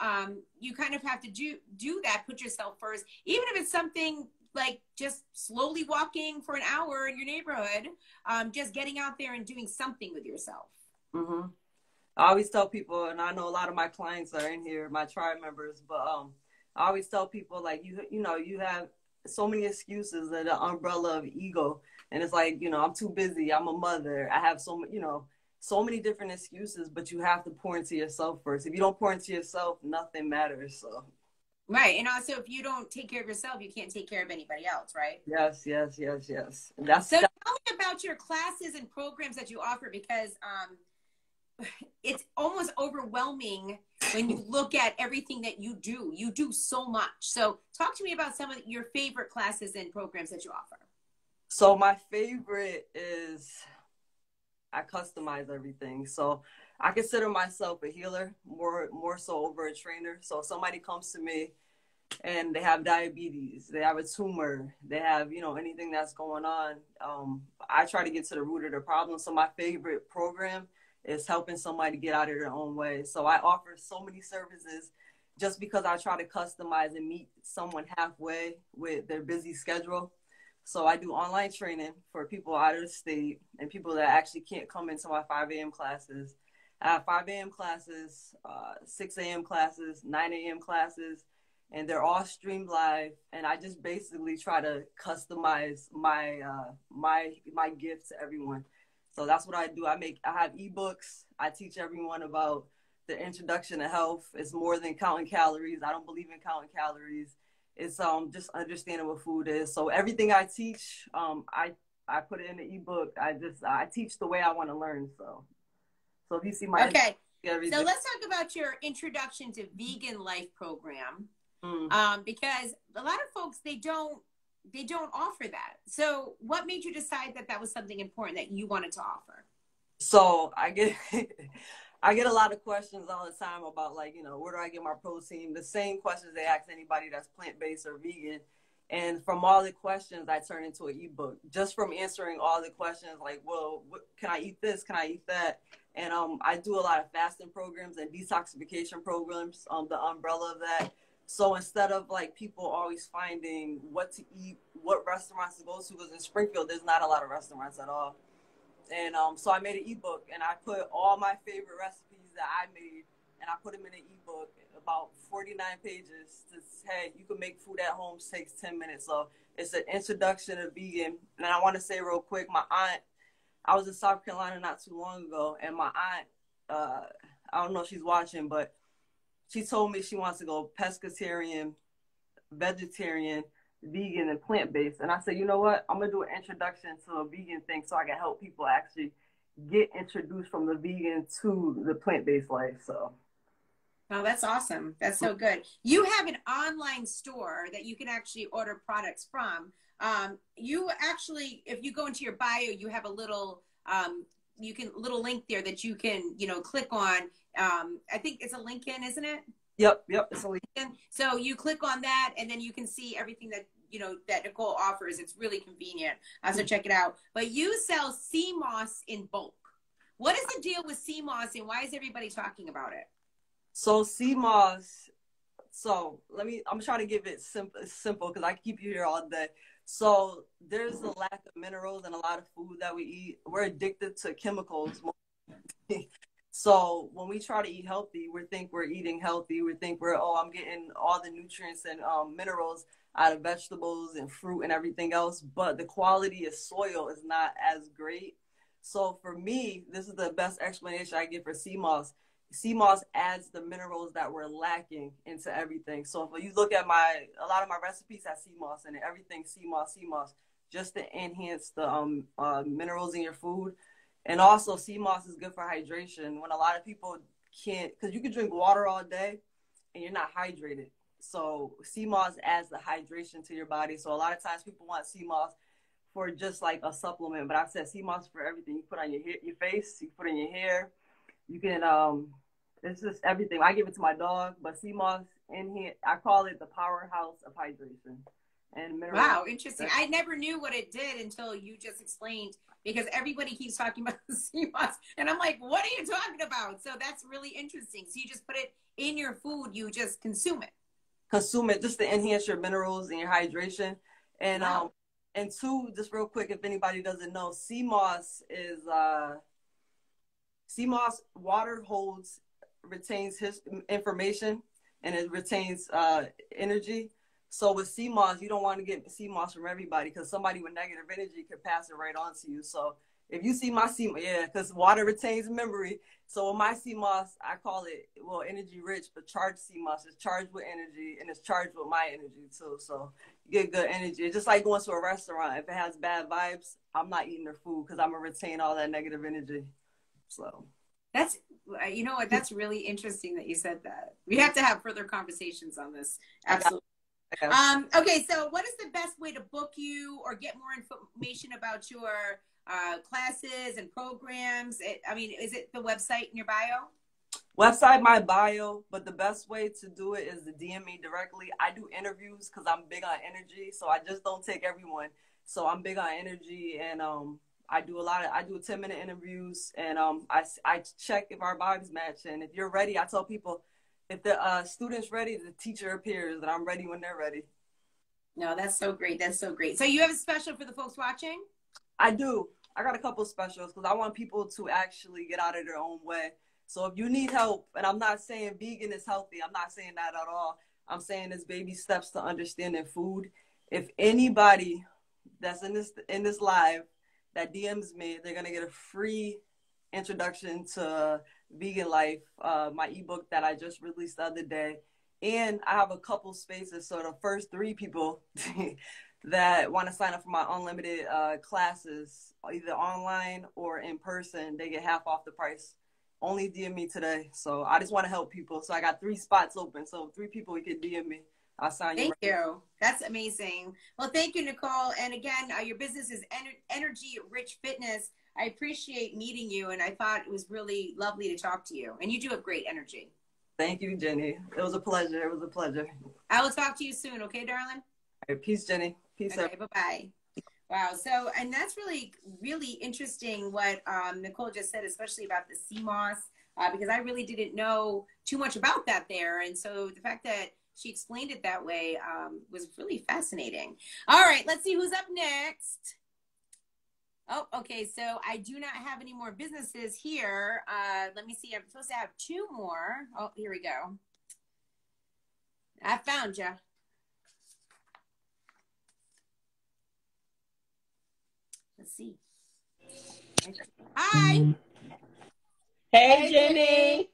you kind of have to do that, put yourself first, even if it's something like just slowly walking for an hour in your neighborhood, just getting out there and doing something with yourself. I always tell people, and I know a lot of my clients are in here, my tribe members, but I always tell people, like, you know, you have so many excuses that the umbrella of ego, and it's like, you know, I'm too busy, I'm a mother, I have so many different excuses, but you have to pour into yourself first. If you don't pour into yourself, nothing matters. So right. And also, if you don't take care of yourself, you can't take care of anybody else, right? Yes. So tell me about your classes and programs that you offer, because it's almost overwhelming when you look at everything that you do. You do so much. So talk to me about some of your favorite classes and programs that you offer. So my favorite is I customize everything. So I consider myself a healer, more so over a trainer. So if somebody comes to me and they have diabetes, they have a tumor, they have, you know, anything that's going on, I try to get to the root of the problem. So my favorite program is helping somebody get out of their own way. So I offer so many services just because I try to customize and meet someone halfway with their busy schedule. So I do online training for people out of the state and people that actually can't come into my 5 a.m. classes. I have 5 a.m. classes, 6 a.m. classes, 9 a.m. classes, and they're all streamed live. And I just basically try to customize my my gift to everyone. So that's what I do. I have ebooks. I teach everyone about the introduction to health. It's more than counting calories. I don't believe in counting calories. It's just understanding what food is. So everything I teach, I put it in the ebook. I teach the way I want to learn. So if you see my okay, so let's talk about your introduction to vegan life program, because a lot of folks they don't offer that. So what made you decide that was something important that you wanted to offer? So I get a lot of questions all the time about, like, you know, where do I get my protein? The same questions they ask anybody that's plant-based or vegan. And from all the questions, I turn into an ebook just from answering all the questions. Like, well, can I eat this? Can I eat that? And I do a lot of fasting programs and detoxification programs, the umbrella of that. So instead of like people always finding what to eat, what restaurants to go to, because in Springfield, there's not a lot of restaurants at all. And so I made an ebook, and I put all my favorite recipes that I made, and I put them in an ebook, about 49 pages. To hey, you can make food at home, takes 10 minutes. So it's an introduction to vegan. And I want to say real quick, my aunt, I was in South Carolina not too long ago, and my aunt, I don't know if she's watching, but she told me she wants to go pescatarian, vegetarian, vegan, and plant-based. And I said, you know what? I'm going to do an introduction to a vegan thing so I can help people actually get introduced from the vegan to the plant-based life. So. Oh, that's awesome. That's so good. You have an online store that you can actually order products from. You actually, if you go into your bio, you have a little, little link there that you can, click on. I think it's a LinkedIn, isn't it? Yep. It's a LinkedIn. So you click on that, and then you can see everything that, that Nicole offers. It's really convenient. So check it out. But you sell sea moss in bulk. What is the deal with sea moss, and why is everybody talking about it? So sea moss, So I'm trying to give it simple because I keep you here all day. So there's a lack of minerals in a lot of food that we eat. We're addicted to chemicals. So when we try to eat healthy, we think we're eating healthy. We think I'm getting all the nutrients and minerals out of vegetables and fruit and everything else. But the quality of soil is not as great. So for me, this is the best explanation I give for sea moss. Sea moss adds the minerals that we're lacking into everything. So if you look at a lot of my recipes have sea moss in it. Everything sea moss, just to enhance the minerals in your food. And also, sea moss is good for hydration. When a lot of people can't, because you can drink water all day and you're not hydrated. So sea moss adds the hydration to your body. So a lot of times people want sea moss for just like a supplement, but I've said sea moss for everything. You put on your face, you put in your hair. You can, it's just everything. I give it to my dog, but sea moss in here, I call it the powerhouse of hydration. And wow, interesting. I never knew what it did until you just explained, because everybody keeps talking about the sea moss, and I'm like, what are you talking about? So that's really interesting. So you just put it in your food, you just consume it. Consume it just to enhance your minerals and your hydration. And wow. And two, just real quick, if anybody doesn't know, sea moss water retains his information, and it retains energy. So with sea moss, you don't want to get sea moss from everybody, because somebody with negative energy could pass it right on to you. So if you see my sea moss, because water retains memory. So with my sea moss, I call it, energy rich, but charged sea moss is charged with energy, and it's charged with my energy too. So you get good energy. It's just like going to a restaurant. If it has bad vibes, I'm not eating their food, because I'm going to retain all that negative energy. So that's, you know what, that's really interesting that you said that. We have to have further conversations on this. Absolutely. Okay, so what is the best way to book you or get more information about your classes and programs? Is it the website in your bio? Website, my bio, but the best way to do it is to DM me directly. I do interviews because I'm big on energy, so I just don't take everyone. So I'm big on energy, and I do 10-minute interviews, and I check if our vibes match. And if you're ready, I tell people, if the student's ready, the teacher appears, and I'm ready when they're ready. No, that's so great. That's so great. So you have a special for the folks watching? I do. I got a couple of specials because I want people to actually get out of their own way. So if you need help, and I'm not saying vegan is healthy, I'm not saying that at all. I'm saying it's baby steps to understanding food. If anybody that's in this live that DMs me, they're gonna get a free introduction to vegan life, my ebook that I just released the other day. And I have a couple spaces, so the first 3 people that want to sign up for my unlimited classes, either online or in person, they get half off the price. Only DM me today. So I just want to help people. So I got 3 spots open. So 3 people, you can DM me. I'll sign you. Thank you. That's amazing. Well, thank you, Nicole. And again, your business is Energy Rich Fitness. I appreciate meeting you, and I thought it was really lovely to talk to you. And you do have great energy. Thank you, Jenny. It was a pleasure. It was a pleasure. I will talk to you soon. Okay, darling? All right, peace, Jenny. Peace. Okay, bye-bye. Wow. So, and that's really, really interesting what Nicole just said, especially about the sea moss, because I really didn't know too much about that there. And so the fact that she explained it that way was really fascinating. All right, let's see who's up next. Oh, okay. So I do not have any more businesses here. Let me see. I'm supposed to have 2 more. Oh, here we go. I found you. Let's see. Hi. Hey, Jenny.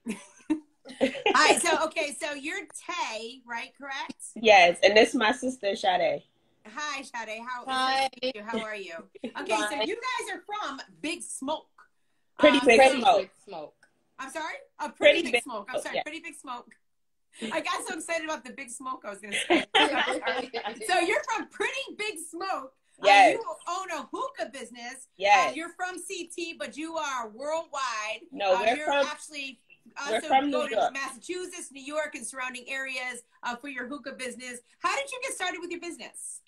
Hi. So you're Tay, right? Correct? Yes, and this is my sister, Sade. Hi, Sade. Hi. How are you? Okay, so you guys are from Big Smoke. Pretty Big Smoke. I'm sorry? Pretty Big Smoke. I'm sorry, yeah. Pretty Big Smoke. I got so excited about the Big Smoke I was going to say. So you're from Pretty Big Smoke. Yes. You own a hookah business. Yes. You're from CT, but you are worldwide. No, we're from New York. Massachusetts, New York, and surrounding areas for your hookah business. How did you get started with your business?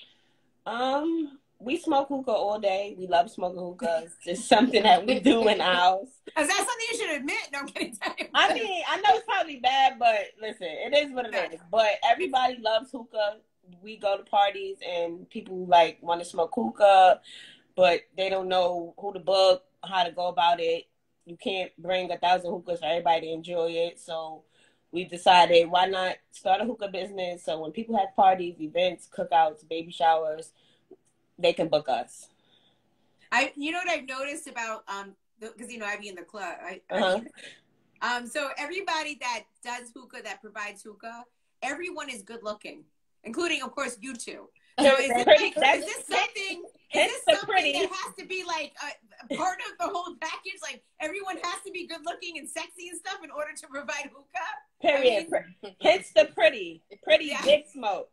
we smoke hookah all day. We love smoking hookah. It's just something that we do in our house. Is that something you should admit? No, I'm kidding. I mean, I know it's probably bad, but listen, it is what it is. But everybody loves hookah. We go to parties and people like want to smoke hookah, but they don't know who to book, how to go about it. You can't bring 1,000 hookahs for everybody to enjoy it. So we decided, why not start a hookah business? So when people have parties, events, cookouts, baby showers, they can book us. You know what I've noticed about because you know I be in the club. So everybody that does hookah, that provides hookah, everyone is good looking, including of course you two. So is this something that has to be like a part of the whole package? Like everyone has to be good looking and sexy and stuff in order to provide hookah? Period. Hence the pretty big smoke.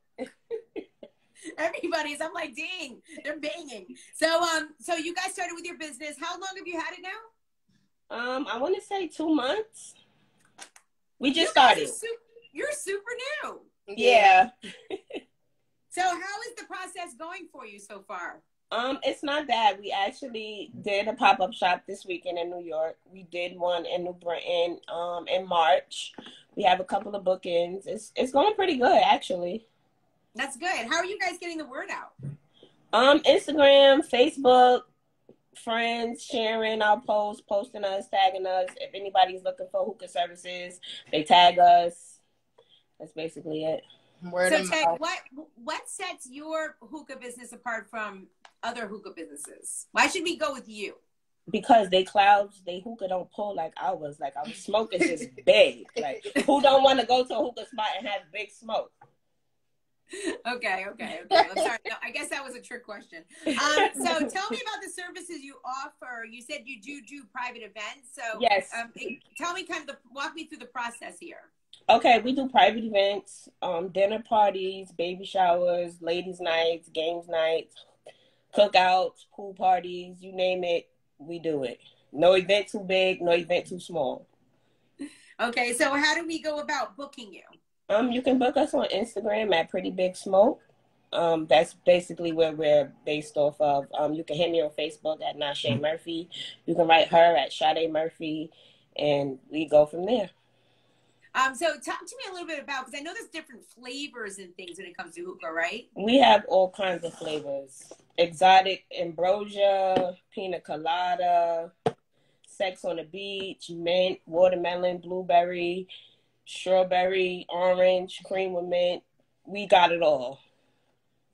Everybody's, I'm like, dang, they're banging. So you guys started with your business. How long have you had it now? I want to say 2 months. We just started. You're super new. Yeah. So how is the process going for you so far? It's not bad. We actually did a pop-up shop this weekend in New York. We did one in New Britain in March. We have a couple of bookings. It's going pretty good, actually. That's good. How are you guys getting the word out? Instagram, Facebook, friends sharing our posts, posting us, tagging us. If anybody's looking for hookah services, they tag us. That's basically it. So, Tag, what sets your hookah business apart from other hookah businesses? Why should we go with you? Because they hookah don't pull like ours. Like our smoke is just big. Like who don't want to go to a hookah spot and have big smoke? Okay. I'm sorry. No, I guess that was a trick question. So tell me about the services you offer. You said you do private events. So yes. Tell me walk me through the process here. Okay, we do private events, dinner parties, baby showers, ladies' nights, games nights, cookouts, pool parties, you name it, we do it. No event too big, no event too small. Okay, so how do we go about booking you? You can book us on Instagram at Pretty Big Smoke. That's basically where we're based off of. You can hit me on Facebook at Nashe Murphy. You can write her at Sade Murphy, and we go from there. So talk to me a little bit about, because I know there's different flavors and things when it comes to hookah, right? We have all kinds of flavors. Exotic ambrosia, pina colada, sex on the beach, mint, watermelon, blueberry, strawberry, orange, cream with mint. We got it all.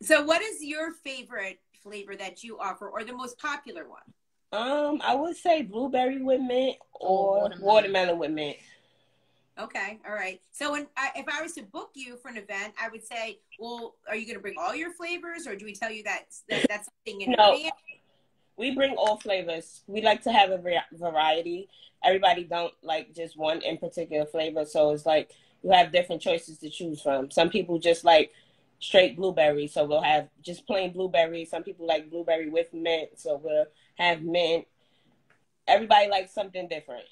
So what is your favorite flavor that you offer, or the most popular one? I would say blueberry with mint or watermelon with mint. Okay, all right. So if I was to book you for an event, I would say, well, are you going to bring all your flavors, or do we tell you that's something in advance? We bring all flavors. We like to have a variety. Everybody don't like just one in particular flavor, so it's like you have different choices to choose from. Some people just like straight blueberry, so we'll have just plain blueberry. Some people like blueberry with mint, so we'll have mint. Everybody likes something different.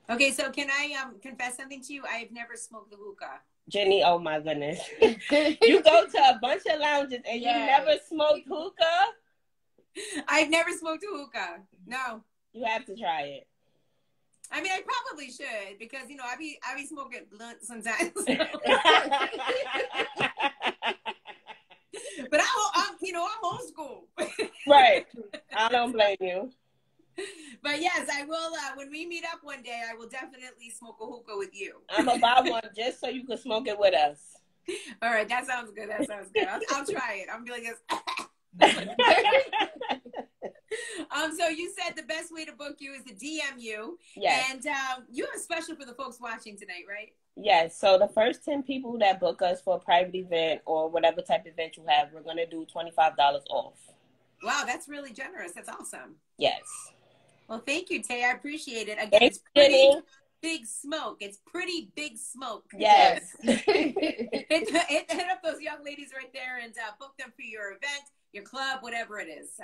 Okay, so can I confess something to you? I have never smoked the hookah. Jenny, oh my goodness. You go to a bunch of lounges and you never smoked hookah? I've never smoked a hookah. No. You have to try it. I mean, I probably should, because, you know, I be smoking blunt sometimes. But I'm old school. Right. I don't blame you. But yes, I will. When we meet up one day, I will definitely smoke a hookah with you. I'm going to buy one just so you can smoke it with us. All right. That sounds good. I'll try it. I'm going to be like this. So you said the best way to book you is to DM you. Yes. And you have a special for the folks watching tonight, right? Yes. So the first 10 people that book us for a private event or whatever type of event you have, we're going to do $25 off. Wow, that's really generous. That's awesome. Yes. Well, thank you, Tay. I appreciate it. Again, Thanks, it's pretty Jenny. big smoke. It's pretty big smoke. Yes. Hit up those young ladies right there and book them for your event, your club, whatever it is.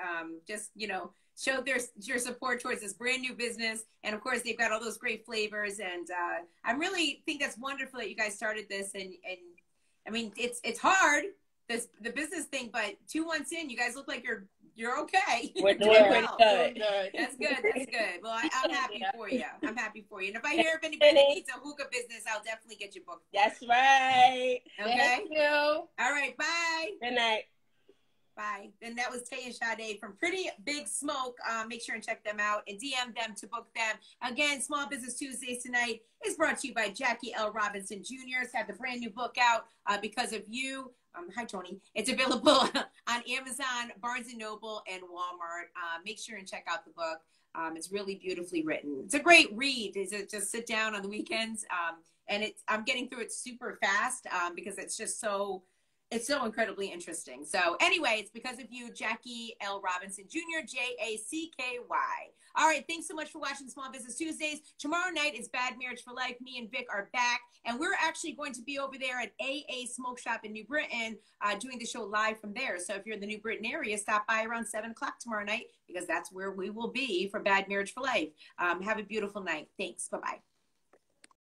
Just, you know, show your support towards this brand new business. And of course, they've got all those great flavors. And I really think that's wonderful that you guys started this. And I mean, it's hard. the business thing, but 2 months in, you guys look like you're okay. We're doing pretty good. That's good. That's good. Well, I'm happy for you. I'm happy for you. And if I hear of anybody needs a hookah business, I'll definitely get you booked. That's right. Okay. Thank you. All right. Bye. Good night. Bye. And that was Tay and Sade from Pretty Big Smoke. Make sure and check them out and DM them to book them. Again, Small Business Tuesdays tonight is brought to you by Jackie L. Robinson Jr. It's got the brand new book out, Because of You. Hi, Tony. It's available on Amazon, Barnes & Noble, and Walmart. Make sure and check out the book. It's really beautifully written. It's a great read. Is it just sit down on the weekends? And I'm getting through it super fast because it's just so incredibly interesting. So anyway, it's Because of You, Jackie L. Robinson Jr., Jacky. All right, thanks so much for watching Small Business Tuesdays. Tomorrow night is Bad Marriage for Life. Me and Vic are back, and we're actually going to be over there at AA Smoke Shop in New Britain doing the show live from there. So if you're in the New Britain area, stop by around 7 o'clock tomorrow night because that's where we will be for Bad Marriage for Life. Have a beautiful night. Thanks. Bye-bye.